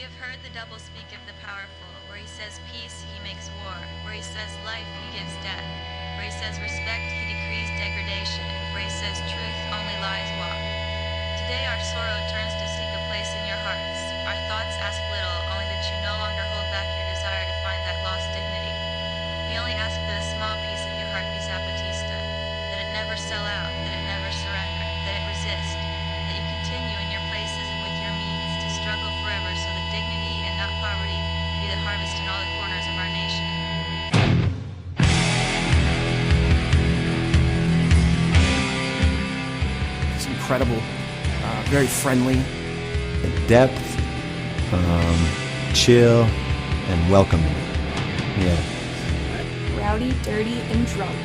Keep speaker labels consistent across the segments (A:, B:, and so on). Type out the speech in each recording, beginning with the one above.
A: We have heard the double speak of the powerful, where he says peace, he makes war, where he says life, he gives death, where he says respect, he decrees degradation, where he says truth, only lies walk. Today our sorrow turns to seek a place in your hearts. Our thoughts ask little, only that you no longer hold back your desire to find that lost dignity. We only ask that a small piece of your heart be Zapatista, that it never sell out, that it never surrender, that it resist, that you continue in your places and with your means to struggle forever so that dignity and not poverty be the harvest in all the corners of our nation.
B: It's incredible, very friendly.
C: Depth, chill, and welcoming. Yeah.
D: Rowdy, dirty, and drunk.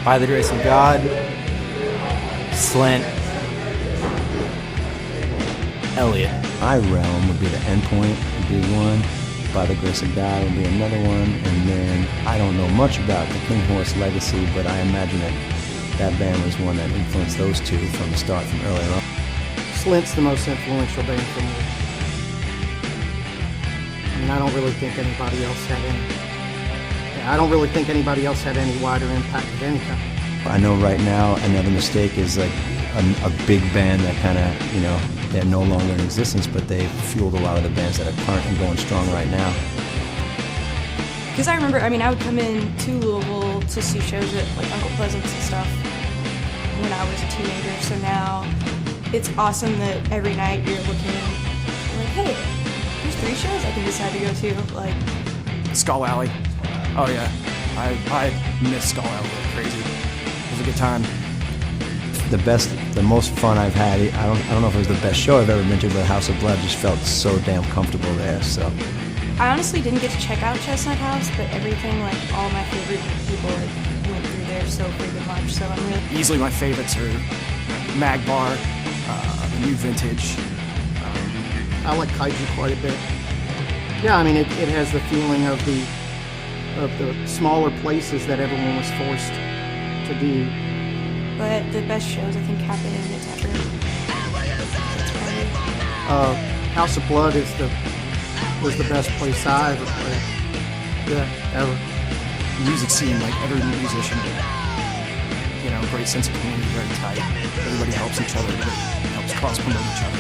E: By the grace of God, Slint, Elliot.
C: My realm would be the endpoint, would be one. By the grace of God would be another one. And then I don't know much about the Clean Horse legacy, but I imagine that band was one that influenced those two from the start, from earlier on.
F: Slint's the most influential band for me. I mean, I don't really think anybody else had any wider impact of any kind.
C: I know right now Another Mistake is like a big band that kind of, they're no longer in existence, but they fueled a lot of the bands that are current and going strong right now.
D: Because I remember, I would come in to Louisville to see shows at like Uncle Pleasant's and stuff when I was a teenager. So now it's awesome that every night you're looking like, hey, there's 3 shows I can decide to go to. Like
B: Skull Alley. Oh yeah, I miss Skull Alley like crazy. It was a good time.
C: The most fun I've had, I don't know if it was the best show I've ever been to, but House of Blood just felt so damn comfortable there, so.
D: I honestly didn't get to check out Chestnut House, but everything, like all my favorite people went through there so freaking much, so I'm really...
B: Easily my favorites are Mag Bar, the New Vintage.
F: I like Kaiju quite a bit. Yeah, I mean, it has the feeling of the smaller places that everyone was forced to do.
D: But the best shows, I think, happen in the tap room.
F: House of Blood was the best place I ever played. Yeah, ever.
B: Music scene, like every musician, great sense of community, very tight. Everybody helps each other, everybody helps cross-promote each other.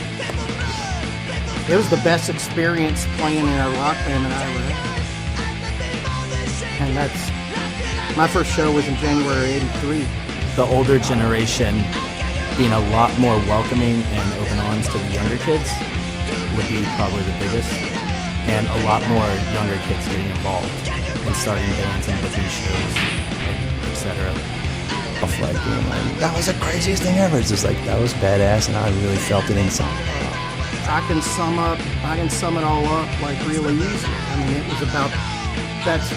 F: It was the best experience playing in a rock band that I ever had. And my first show was in January '83.
E: The older generation being a lot more welcoming and open arms to the younger kids would be probably the biggest. And a lot more younger kids getting involved and starting bands and booking shows, etc.
C: Like being like, that was the craziest thing ever. It's just like, that was badass, and I really felt it inside.
F: I can sum it all up like really easy. I mean, it was about, that's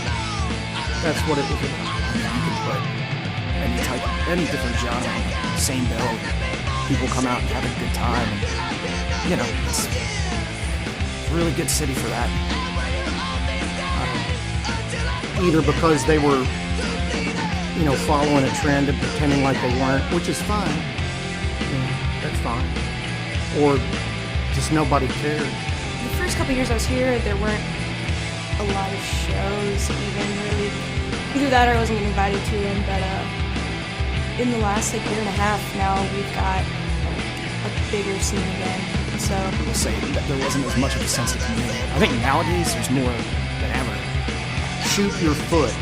F: what it was about.
B: You can put any different genre on the same bill. People come out and have a good time. And, it's a really good city for that.
F: Either because they were, following a trend and pretending like they weren't, which is fine. That's fine. Or just nobody cared.
D: The first couple years I was here, there weren't a lot of shows even really. Either that or I wasn't getting invited to them, but in the last year and a half now, we've got a bigger scene again. So
B: we'll say that there wasn't as much of a sense of community. I think nowadays there's more than ever.
F: Shoot your foot.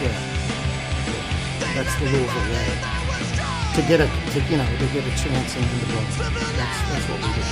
F: Yeah. That's the Louisville way. To get a chance in the world. That's what we do.